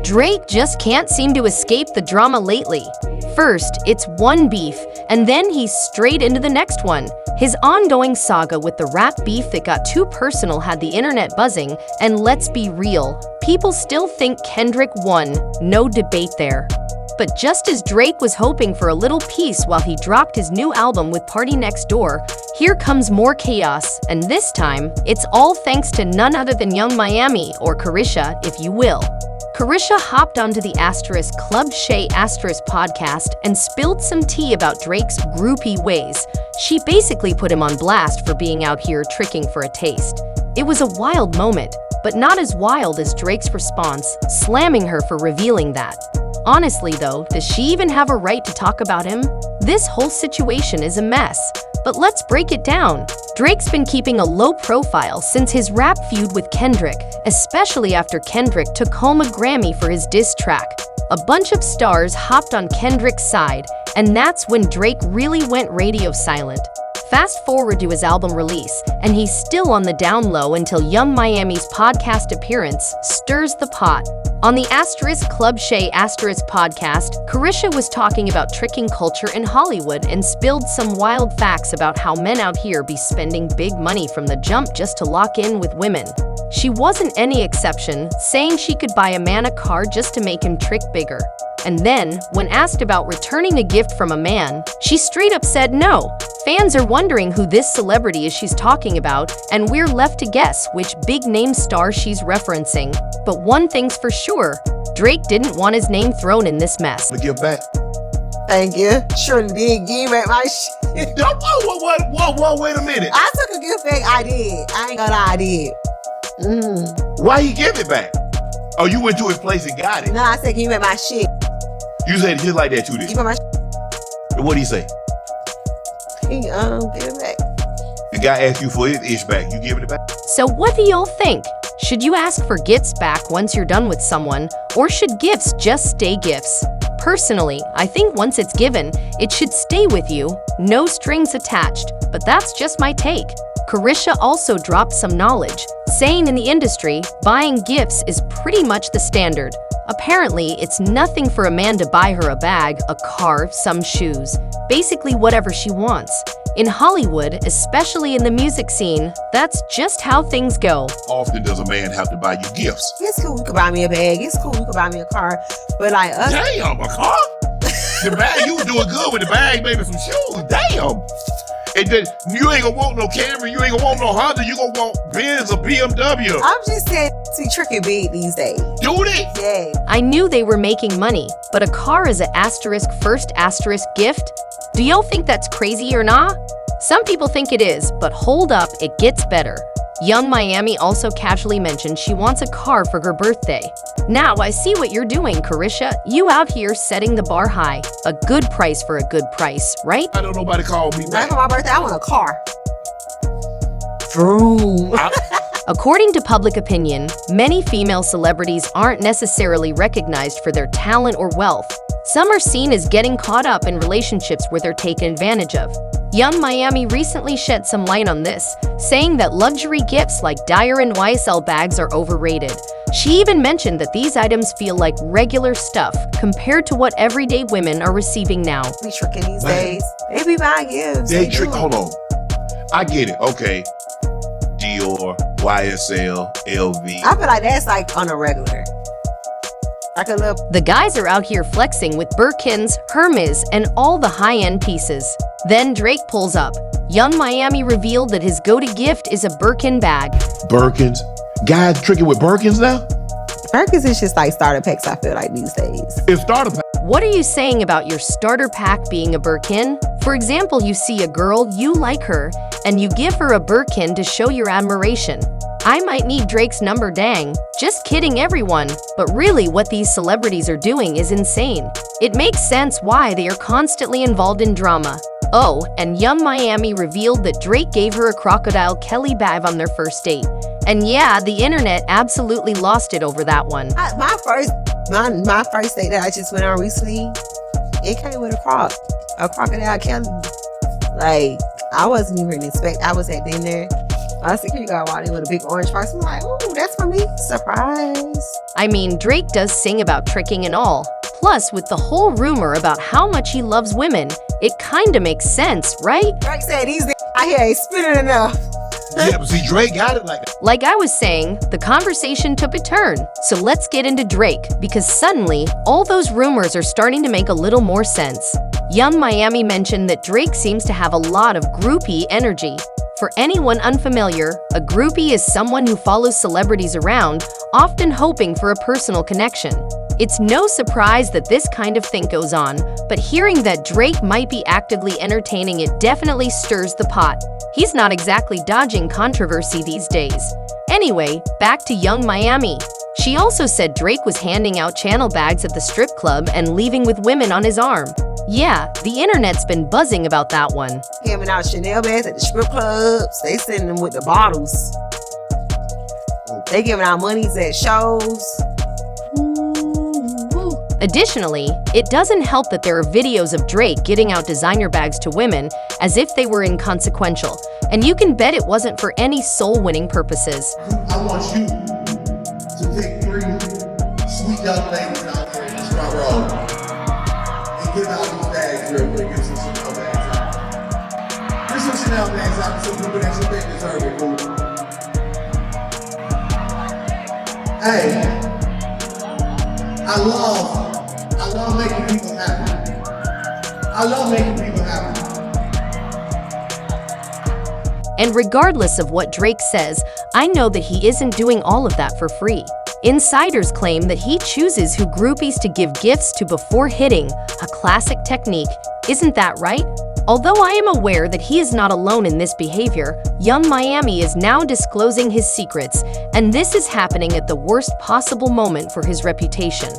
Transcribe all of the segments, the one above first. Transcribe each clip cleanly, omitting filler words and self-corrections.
Drake just can't seem to escape the drama lately. First, it's one beef, and then he's straight into the next one. His ongoing saga with the rap beef that got too personal had the internet buzzing, and let's be real, people still think Kendrick won, no debate there. But just as Drake was hoping for a little peace while he dropped his new album with Party Next Door, here comes more chaos, and this time, it's all thanks to none other than Young Miami, or Carisha, if you will. Carisha hopped onto the Club Shay podcast and spilled some tea about Drake's groupie ways. She basically put him on blast for being out here tricking for a taste. It was a wild moment, but not as wild as Drake's response, slamming her for revealing that. Honestly though, does she even have a right to talk about him? This whole situation is a mess. But let's break it down. Drake's been keeping a low profile since his rap feud with Kendrick, especially after Kendrick took home a Grammy for his diss track. A bunch of stars hopped on Kendrick's side, and that's when Drake really went radio silent. Fast forward to his album release, and he's still on the down low until Young Miami's podcast appearance stirs the pot. On the Club Shay podcast, Carisha was talking about tricking culture in Hollywood and spilled some wild facts about how men out here be spending big money from the jump just to lock in with women. She wasn't any exception, saying she could buy a man a car just to make him trick bigger. And then, when asked about returning a gift from a man, she straight up said no. Fans are wondering who this celebrity is she's talking about, and we're left to guess which big-name star she's referencing. But one thing's for sure, Drake didn't want his name thrown in this mess. Give back. Thank you. Sure did give back my shit. Whoa, wait a minute. I took a gift back. I did. I ain't gonna lie, I did. Why he give it back? Oh, you went to his place and got it. No, I said, give me back my shit. You said it just like that too, did Give me my shit. What'd he say? He, give it back. The guy asked you for his ish back. You giving it back? So what do y'all think? Should you ask for gifts back once you're done with someone, or should gifts just stay gifts? Personally, I think once it's given, it should stay with you, no strings attached, but that's just my take. Carisha also dropped some knowledge, saying in the industry, buying gifts is pretty much the standard. Apparently, it's nothing for a man to buy her a bag, a car, some shoes, basically whatever she wants. In Hollywood, especially in the music scene, that's just how things go. Often does a man have to buy you gifts? It's cool, you can buy me a bag. It's cool, you can buy me a car. But like us... Damn, a car? The bag, you was doing good with the bag, maybe some shoes. Damn. And then you ain't gonna want no Camry, you ain't gonna want no Honda, you gonna want Benz or BMW. I'm just saying, see, tricking big these days. Do they? Yeah. I knew they were making money, but a car is a first gift? Do y'all think that's crazy or not? Some people think it is, but hold up, it gets better. Young Miami also casually mentioned she wants a car for her birthday. Now I see what you're doing, Carisha. You out here setting the bar high. A good price for a good price, right? I don't nobody call me back. For my birthday, I want a car. Vroom. According to public opinion, many female celebrities aren't necessarily recognized for their talent or wealth. Some are seen as getting caught up in relationships where they're taken advantage of. Young Miami recently shed some light on this, saying that luxury gifts like Dyer and YSL bags are overrated. She even mentioned that these items feel like regular stuff compared to what everyday women are receiving now. Be tricking these days. They be buying gifts. They trick, hold on. I get it, okay. Dior, YSL, LV. I feel like that's like on a regular. Like a little... The guys are out here flexing with Birkins, Hermes, and all the high-end pieces. Then Drake pulls up. Young Miami revealed that his go-to gift is a Birkin bag. Birkins? Guys tricking with Birkins now? Birkins is just like starter packs, I feel like, these days. It's starter pack. What are you saying about your starter pack being a Birkin? For example, you see a girl, you like her, and you give her a Birkin to show your admiration. I might need Drake's number, dang. Just kidding, everyone. But really, what these celebrities are doing is insane. It makes sense why they are constantly involved in drama. Oh, and Young Miami revealed that Drake gave her a Crocodile Kelly bag on their first date. And yeah, the internet absolutely lost it over that one. My first date that I just went on recently, it came with a Crocodile Kelly. Like, I wasn't even I was at dinner. A security guard walked in with a big orange box. I'm like, ooh, that's for me. Surprise. I mean, Drake does sing about tricking and all. Plus, with the whole rumor about how much he loves women, it kinda makes sense, right? Drake said these out here ain't spinning enough. Yeah, but see, Drake got it like that. Like I was saying, the conversation took a turn. So let's get into Drake, because suddenly, all those rumors are starting to make a little more sense. Young Miami mentioned that Drake seems to have a lot of groupie energy. For anyone unfamiliar, a groupie is someone who follows celebrities around, often hoping for a personal connection. It's no surprise that this kind of thing goes on, but hearing that Drake might be actively entertaining it definitely stirs the pot. He's not exactly dodging controversy these days. Anyway, back to Young Miami. She also said Drake was handing out channel bags at the strip club and leaving with women on his arm. Yeah, the internet's been buzzing about that one. Giving out Chanel bags at the strip clubs. They sending them with the bottles. They giving out monies at shows. Additionally, it doesn't help that there are videos of Drake giving out designer bags to women as if they were inconsequential, and you can bet it wasn't for any soul-winning purposes. I want you to pick 3 sweet young ladies out there in this front row and give out these bags real quick. Give some Chanel bags out. Give some Chanel bags out to some people that you think deserve it, boo. Hey, I love making people happy. I love making people happy. And regardless of what Drake says, I know that he isn't doing all of that for free. Insiders claim that he chooses who groupies to give gifts to before hitting, a classic technique. Isn't that right? Although I am aware that he is not alone in this behavior, Young Miami is now disclosing his secrets, and this is happening at the worst possible moment for his reputation.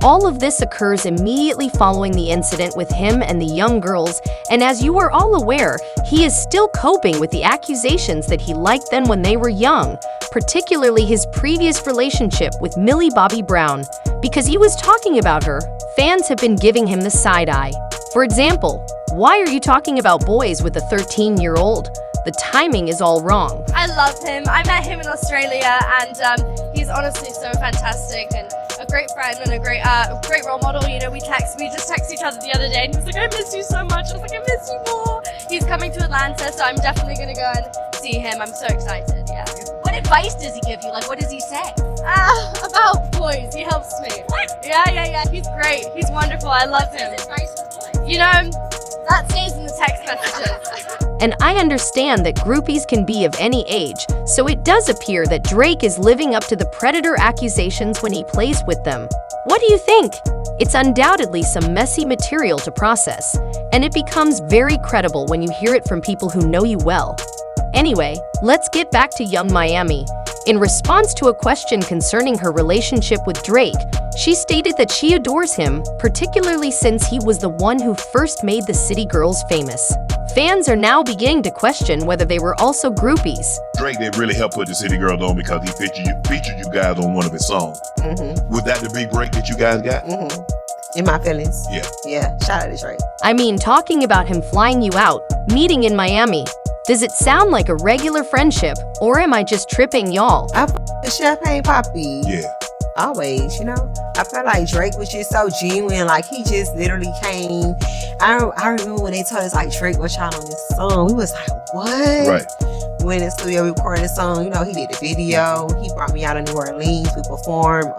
All of this occurs immediately following the incident with him and the young girls, and as you are all aware, he is still coping with the accusations that he liked them when they were young, particularly his previous relationship with Millie Bobby Brown. Because he was talking about her, fans have been giving him the side eye. For example, why are you talking about boys with a 13-year-old? The timing is all wrong. I love him. I met him in Australia, and he's honestly so fantastic and a great friend and a great role model. You know, we just texted each other the other day, and he was like, "I miss you so much." I was like, "I miss you more." He's coming to Atlanta, so I'm definitely gonna go and see him. I'm so excited. Yeah. What advice does he give you? Like, what does he say? About boys, he helps me. What? Yeah. He's great. He's wonderful. I love him. His advice with boys? You know, that stays in the text messages. And I understand that groupies can be of any age, so it does appear that Drake is living up to the predator accusations when he plays with them. What do you think? It's undoubtedly some messy material to process, and it becomes very credible when you hear it from people who know you well. Anyway, let's get back to Young Miami. In response to a question concerning her relationship with Drake, she stated that she adores him, particularly since he was the one who first made the City Girls famous. Fans are now beginning to question whether they were also groupies. Drake did really help put the City Girls on because he featured you guys on one of his songs. Was that the big break that you guys got? In my feelings. Yeah. Shout out to Drake. I mean, talking about him flying you out, meeting in Miami. Does it sound like a regular friendship, or am I just tripping y'all? I the champagne poppy. Yeah. Always, you know. I felt like Drake was just so genuine. Like, he just literally came. I remember when they told us, like, Drake was trying on this song. We was like, what? Right. We went in the studio, we recorded the song. You know, he did the video. He brought me out of New Orleans. We performed.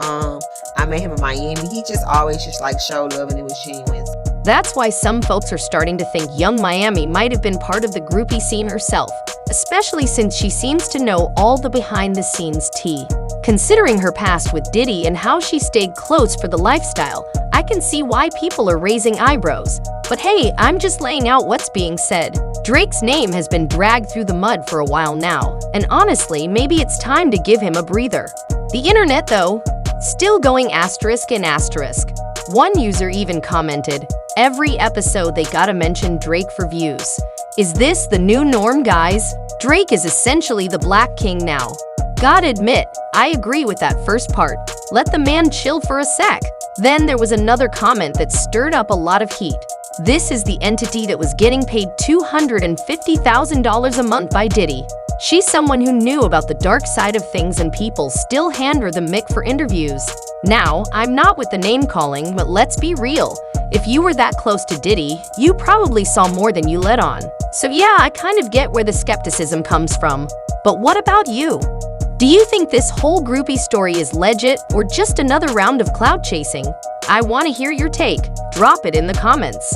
I met him in Miami. He just always just, like, showed love, and it was genuine. That's why some folks are starting to think Young Miami might have been part of the groupie scene herself, especially since she seems to know all the behind-the-scenes tea. Considering her past with Diddy and how she stayed close for the lifestyle, I can see why people are raising eyebrows. But hey, I'm just laying out what's being said. Drake's name has been dragged through the mud for a while now, and honestly, maybe it's time to give him a breather. The internet, though, still going asterisk and asterisk. One user even commented, "Every episode they gotta mention Drake for views. Is this the new norm, guys? Drake is essentially the Black King now." Gotta admit, I agree with that first part. Let the man chill for a sec. Then there was another comment that stirred up a lot of heat. This is the entity that was getting paid $250,000 a month by Diddy. She's someone who knew about the dark side of things and people still hand her the mic for interviews. Now, I'm not with the name calling, but let's be real. If you were that close to Diddy, you probably saw more than you let on. So yeah, I kind of get where the skepticism comes from. But what about you? Do you think this whole groupie story is legit or just another round of cloud chasing? I want to hear your take. Drop it in the comments.